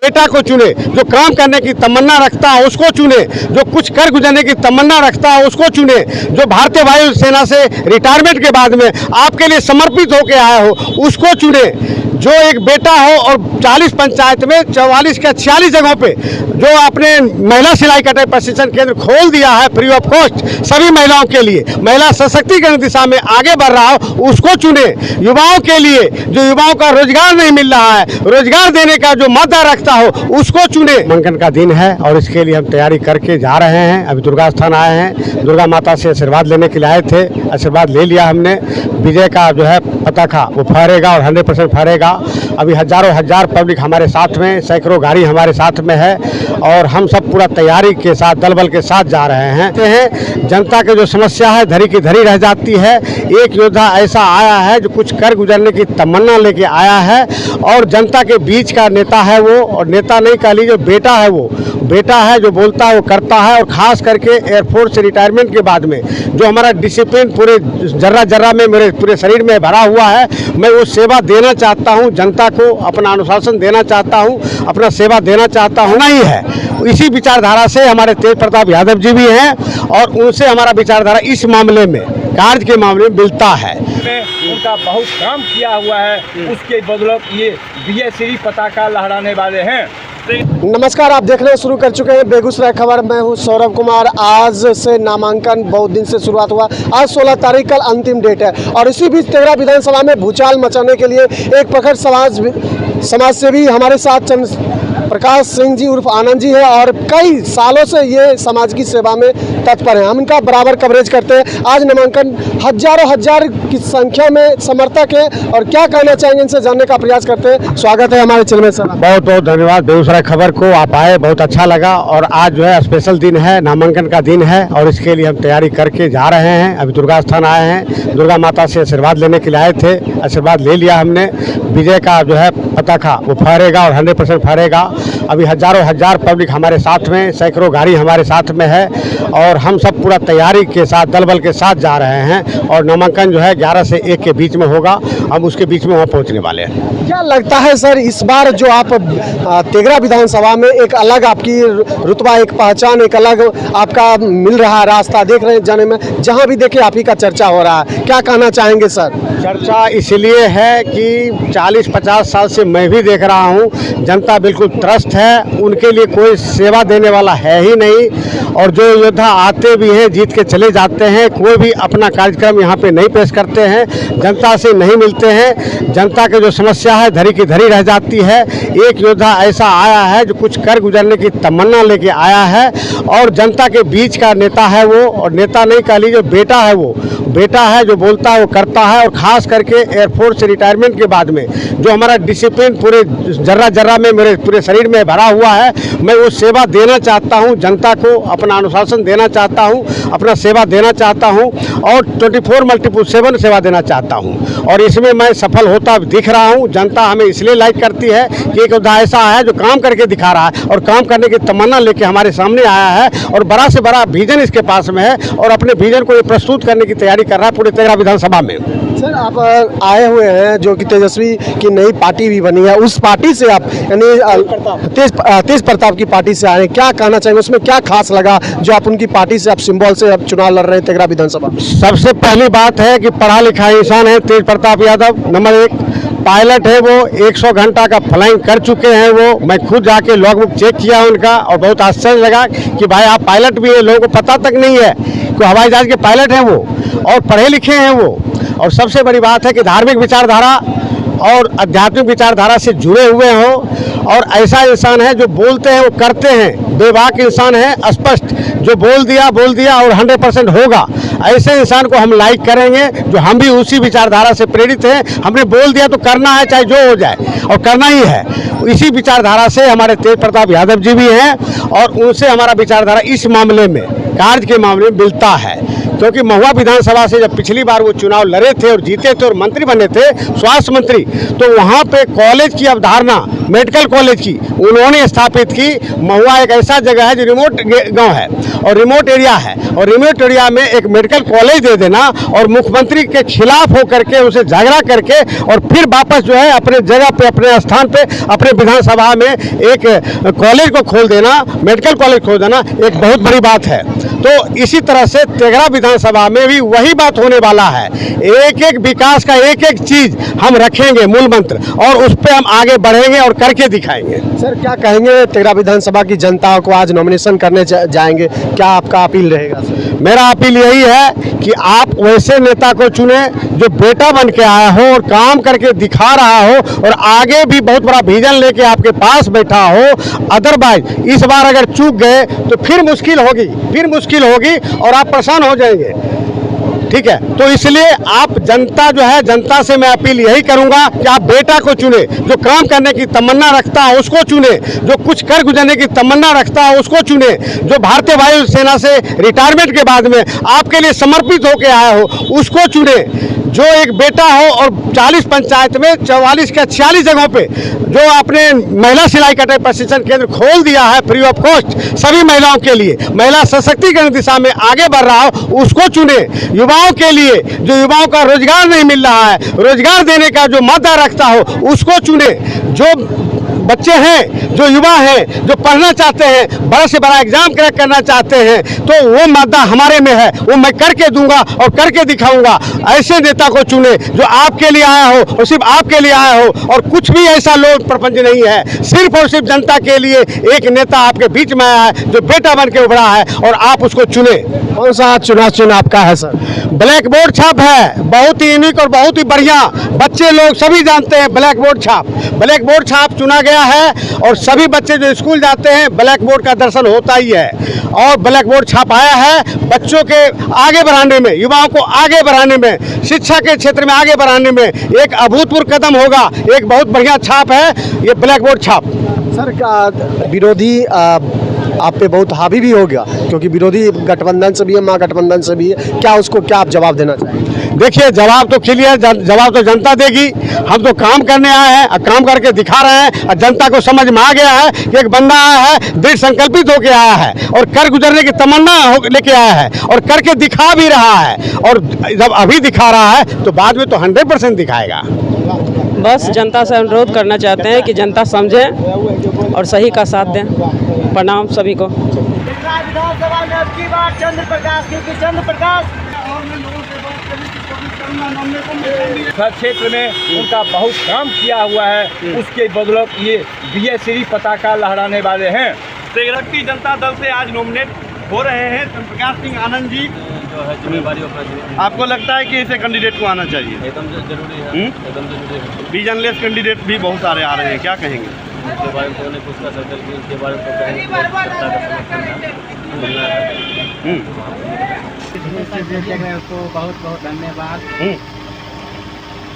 बेटा को चुने, जो काम करने की तमन्ना रखता है उसको चुने, जो कुछ कर गुजरने की तमन्ना रखता है उसको चुने, जो भारतीय वायुसेना से रिटायरमेंट के बाद में आपके लिए समर्पित होकर आया हो उसको चुने, जो एक बेटा हो और 40 पंचायत में 44 का 46 जगहों पे जो आपने महिला सिलाई कटाई प्रशिक्षण केंद्र खोल दिया है फ्री ऑफ कॉस्ट सभी महिलाओं के लिए, महिला सशक्तिकरण दिशा में आगे बढ़ रहा हो उसको चुने। युवाओं के लिए जो युवाओं का रोजगार नहीं मिल रहा है, रोजगार देने का जो मादा रखता हो उसको चुने। नामांकन का दिन है और इसके लिए हम तैयारी करके जा रहे हैं। अभी दुर्गा स्थान आए हैं, दुर्गा माता से आशीर्वाद लेने के लिए आए थे, आशीर्वाद ले लिया हमने। विजय का जो है पताका वो फहरेगा और 100% फहरेगा। अभी हजारों हजार पब्लिक हमारे साथ में, सैकड़ों गाड़ी हमारे साथ में है और हम सब पूरा तैयारी के साथ दल बल के साथ जा रहे हैं। जनता की जो समस्या है धरी की धरी रह जाती है। एक योद्धा ऐसा आया है जो कुछ कर गुजरने की तमन्ना लेके आया है और जनता के बीच का नेता है वो, और नेता नहीं कह लीजिए बेटा है वो, बेटा है जो बोलता है वो करता है। और खास करके एयरफोर्स से रिटायरमेंट के बाद में जो हमारा डिसिप्लिन पूरे जर्रा जर्रा में मेरे पूरे शरीर में भरा हुआ है, मैं वो सेवा देना चाहता हूँ, जनता को अपना अनुशासन देना चाहता हूँ, अपना सेवा देना चाहता हूँ। नहीं है इसी विचारधारा से हमारे तेज प्रताप यादव जी भी हैं और उनसे हमारा विचारधारा इस मामले में, कार्य के मामले में मिलता है। उनका बहुत काम किया हुआ है, उसके बदौलत ये विजय श्री पताका लहराने वाले हैं। नमस्कार, आप देख रहे हैं, शुरू कर चुके हैं बेगूसराय खबर। मैं हूं सौरभ कुमार। आज से नामांकन बहुत दिन से शुरुआत हुआ, आज 16 तारीख कल अंतिम डेट है और इसी बीच तेघड़ा विधानसभा में भूचाल मचाने के लिए एक प्रखर समाज सेवी हमारे साथ प्रकाश सिंह जी उर्फ आनंद जी है और कई सालों से ये समाज की सेवा में तत्पर हैं। हम इनका बराबर कवरेज करते हैं। आज नामांकन हजारों हजार की संख्या में समर्थक हैं और क्या कहना चाहेंगे इनसे जानने का प्रयास करते हैं। स्वागत है हमारे चैनल में सर। बहुत बहुत धन्यवाद। बेगूसराय खबर को आप आए, बहुत अच्छा लगा। और आज जो है स्पेशल दिन है, नामांकन का दिन है और इसके लिए हम तैयारी करके जा रहे हैं। अभी दुर्गा स्थान आए हैं, दुर्गा माता से आशीर्वाद लेने के लिए आए थे, आशीर्वाद ले लिया हमने। विजय का जो है पताका वो फहरेगा और 100% फहरेगा। अभी हजारों हजार पब्लिक हमारे साथ में, सैकड़ों गाड़ी हमारे साथ में है और हम सब पूरा तैयारी के साथ दल बल के साथ जा रहे हैं। और नामांकन जो है 11 से 1 के बीच में होगा, हम उसके बीच में वहाँ पहुँचने वाले हैं। क्या लगता है सर, इस बार जो आप तेघड़ा विधानसभा में एक अलग आपकी रुतबा, एक पहचान, एक अलग आपका मिल रहा है रास्ता, देख रहे हैं जाने में, जहाँ भी देखे आप ही का चर्चा हो रहा है, क्या कहना चाहेंगे सर? चर्चा इसलिए है कि 40-50 साल से मैं भी देख रहा हूँ, जनता बिल्कुल त्रस्त है, उनके लिए कोई सेवा देने वाला है ही नहीं। और जो योद्धा आते भी हैं जीत के चले जाते हैं, कोई भी अपना कार्यक्रम यहाँ पे नहीं पेश करते हैं, जनता से नहीं मिलते हैं। जनता की जो समस्या है धरी की धरी रह जाती है। एक योद्धा ऐसा आया है जो कुछ कर गुजरने की तमन्ना लेके आया है और जनता के बीच का नेता है वो, और नेता नहीं कह लीजिए बेटा है वो, बेटा है जो बोलता है वो करता है। और खास करके एयरफोर्स से रिटायरमेंट के बाद में जो हमारा डिसिप्लिन पूरे जर्रा जर्रा में मेरे पूरे शरीर में भरा हुआ है, मैं वो सेवा देना चाहता हूँ, जनता को अपना अनुशासन देना चाहता हूँ, अपना सेवा देना चाहता हूँ और 24/7 सेवा देना चाहता हूँ। और इसमें मैं सफल होता दिख रहा हूँ। जनता हमें इसलिए लाइक करती है कि एक योद्धा ऐसा है जो काम करके दिखा रहा है और काम करने की तमन्ना लेके हमारे सामने आया है और बड़ा से बड़ा विजन इसके पास में है और अपने विजन को ये प्रस्तुत करने की तैयारी कर रहा है पूरे तेघड़ा विधानसभा में। सर, आप आए हुए हैं जो कि तेजस्वी की नई पार्टी भी बनी है, उस पार्टी से आप यानी तेज प्रताप की पार्टी से आए हैं, क्या कहना चाहेंगे, उसमें क्या खास लगा जो आप उनकी पार्टी से आप सिंबल से आप चुनाव लड़ रहे हैं तेघड़ा विधानसभा? सबसे पहली बात है कि पढ़ा लिखा इंसान है तेज प्रताप यादव। नंबर 1 पायलट है वो, 100 घंटा का फ्लाइंग कर चुके हैं वो। मैं खुद जाके लॉग बुक चेक किया उनका और बहुत आश्चर्य लगा कि भाई आप पायलट भी है, लोगों को पता तक नहीं है कि हवाई जहाज के पायलट हैं वो और पढ़े लिखे हैं वो। और सबसे बड़ी बात है कि धार्मिक विचारधारा और आध्यात्मिक विचारधारा से जुड़े हुए हो और ऐसा इंसान है जो बोलते हैं वो करते हैं, बेबाक इंसान है, स्पष्ट, जो बोल दिया और 100% होगा। ऐसे इंसान को हम लाइक करेंगे, जो हम भी उसी विचारधारा से प्रेरित हैं। हमने बोल दिया तो करना है, चाहे जो हो जाए, और करना ही है। इसी विचारधारा से हमारे तेज प्रताप यादव जी भी हैं और उनसे हमारा विचारधारा इस मामले में, कार्य के मामले में मिलता है। क्योंकि महुआ विधानसभा से जब पिछली बार वो चुनाव लड़े थे और जीते थे और मंत्री बने थे, स्वास्थ्य मंत्री, तो वहाँ पे कॉलेज की अवधारणा, मेडिकल कॉलेज की उन्होंने स्थापित की। महुआ एक ऐसा जगह है जो रिमोट गांव है और रिमोट एरिया है, और रिमोट एरिया में एक मेडिकल कॉलेज दे देना और मुख्यमंत्री के खिलाफ होकर के उसे झगड़ा करके और फिर वापस जो है अपने जगह पे, अपने स्थान पे, अपने विधानसभा में एक कॉलेज को खोल देना, मेडिकल कॉलेज खोल देना, एक बहुत बड़ी बात है। तो इसी तरह से तेघड़ा विधानसभा में भी वही बात होने वाला है। एक एक विकास का एक एक चीज हम रखेंगे मूल मंत्र, और उस पर हम आगे बढ़ेंगे और करके दिखाएंगे। सर क्या कहेंगे, तेघड़ा विधानसभा की जनता को आज नॉमिनेशन करने जाएंगे, क्या आपका अपील रहेगा सर? मेरा अपील यही है कि आप वैसे नेता को चुने जो बेटा बन के आया हो और काम करके दिखा रहा हो और आगे भी बहुत बड़ा विजन लेके आपके पास बैठा हो। अदरवाइज इस बार अगर चूक गए तो फिर मुश्किल होगी और आप परेशान हो जाएंगे। ठीक है, तो इसलिए आप जनता जो है, जनता से मैं अपील यही करूंगा कि आप बेटा को चुने, जो काम करने की तमन्ना रखता है उसको चुने, जो कुछ कर गुजरने की तमन्ना रखता है उसको चुने, जो भारतीय वायुसेना से रिटायरमेंट के बाद में आपके लिए समर्पित होकर आया हो उसको चुने, जो एक बेटा हो और 40 पंचायत में 44 के 46 जगहों पे जो आपने महिला सिलाई कटाई प्रशिक्षण केंद्र खोल दिया है फ्री ऑफ कॉस्ट सभी महिलाओं के लिए, महिला सशक्तिकरण दिशा में आगे बढ़ रहा हो उसको चुने। युवाओं के लिए, जो युवाओं का रोजगार नहीं मिल रहा है, रोजगार देने का जो मद्दा रखता हो उसको चुने। जो बच्चे हैं, जो युवा हैं, जो पढ़ना चाहते हैं, बड़ा से बड़ा एग्जाम क्रैक करना चाहते हैं, तो वो मद्दा हमारे में है, वो मैं करके दूंगा और करके दिखाऊंगा। ऐसे नेता को चुने जो आपके लिए आया हो और सिर्फ आपके लिए आया हो, और कुछ भी ऐसा लोग प्रपंच नहीं है, सिर्फ और सिर्फ जनता के लिए एक नेता आपके बीच में आया है जो बेटा बन के उभरा है और आप उसको चुने। कौन सा चुनाव चिन्ह आपका है सर? ब्लैक बोर्ड छाप है, बहुत ही यूनिक और बहुत ही बढ़िया, बच्चे लोग सभी जानते हैं ब्लैक बोर्ड छाप। ब्लैक बोर्ड छाप चुना गया है और सभी बच्चे जो स्कूल जाते हैं ब्लैक बोर्ड का दर्शन होता ही है, और ब्लैक बोर्ड छाप आया है बच्चों के आगे बढ़ाने में, युवाओं को आगे बढ़ाने में, शिक्षा के क्षेत्र में आगे बढ़ाने में एक अभूतपूर्व कदम होगा। एक बहुत बढ़िया छाप है ये ब्लैक बोर्ड छाप। सर क्या विरोधी आप पे बहुत हावी भी हो गया, क्योंकि विरोधी गठबंधन से भी है, महागठबंधन से भी है, क्या उसको क्या आप जवाब देना चाहेंगे? देखिए, जवाब तो क्लियर, जवाब तो जनता देगी। हम तो काम करने आए हैं और काम करके दिखा रहे हैं, और जनता को समझ में आ गया है कि एक बंदा आया है, दृढ़ संकल्पित होकर आया है और कर गुजरने की तमन्ना लेके आया है और करके दिखा भी रहा है, और जब अभी दिखा रहा है तो बाद में तो 100% दिखाएगा। बस जनता से अनुरोध करना चाहते हैं कि जनता समझे और सही का साथ दें। प्रणाम सभी को। विधानसभा में अब की बार चंद्र प्रकाश, क्योंकि चंद्र प्रकाश हर क्षेत्र में उनका बहुत काम किया हुआ है, उसके बदौलत ये विजय श्री पताका लहराने वाले हैं। तेघड़ा की जनता दल से आज नॉमिनेट हो रहे हैं चंद्र प्रकाश सिंह आनंद जी। जो है जिम्मेवारी अपना आपको लगता है कि ऐसे कैंडिडेट को आना चाहिए? एकदम जरूरी है, एकदम जरूरी है। विजनलेस कैंडिडेट भी बहुत सारे आ रहे हैं, क्या कहेंगे? उनके बारे में तो उन्हें उसका सर्कल की, उनके बारे में तो कहेंगे जनता का समर्थन है। बहुत बहुत धन्यवाद।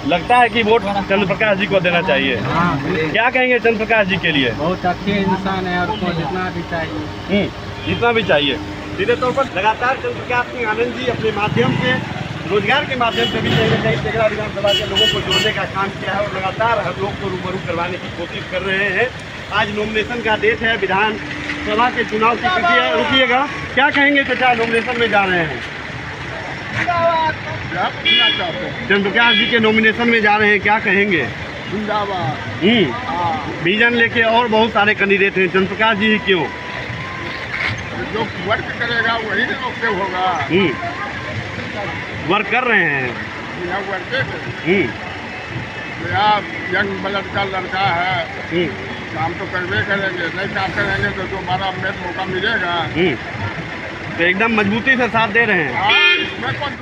लगता है कि वोट चंद्र प्रकाश जी को देना चाहिए। क्या कहेंगे चंद्र प्रकाश जी के लिए? बहुत अच्छे इंसान है और उनको जितना भी चाहिए, जितना भी चाहिए। सीधे तौर पर लगातार चंद्र प्रकाश सिंह आनंद जी अपने माध्यम से, रोजगार के माध्यम से भी कहीं न कहीं तेघड़ा विधानसभा के लोगों को जोड़ने का काम किया है और लगातार हर लोग को रूबरू करवाने की कोशिश कर रहे हैं। आज नॉमिनेशन का डेट है, विधानसभा के चुनाव की तिथि है। रुकिएगा, क्या कहेंगे चाचा, नॉमिनेशन में जा रहे हैं? चंद्र प्रकाश जी के नॉमिनेशन में जा रहे हैं, क्या कहेंगे? विजन लेके और बहुत सारे कैंडिडेट हैं, चंद्र प्रकाश जी ही क्यों? जो वर्क करेगा वही लोग होगा। वर्क कर रहे हैं। बिना वर्के यंग ब्लड का लड़का है, काम तो करवे करेंगे, नहीं काम करेंगे तो दोबारा में मौका मिलेगा। तो एकदम मजबूती से साथ दे रहे हैं। इसमें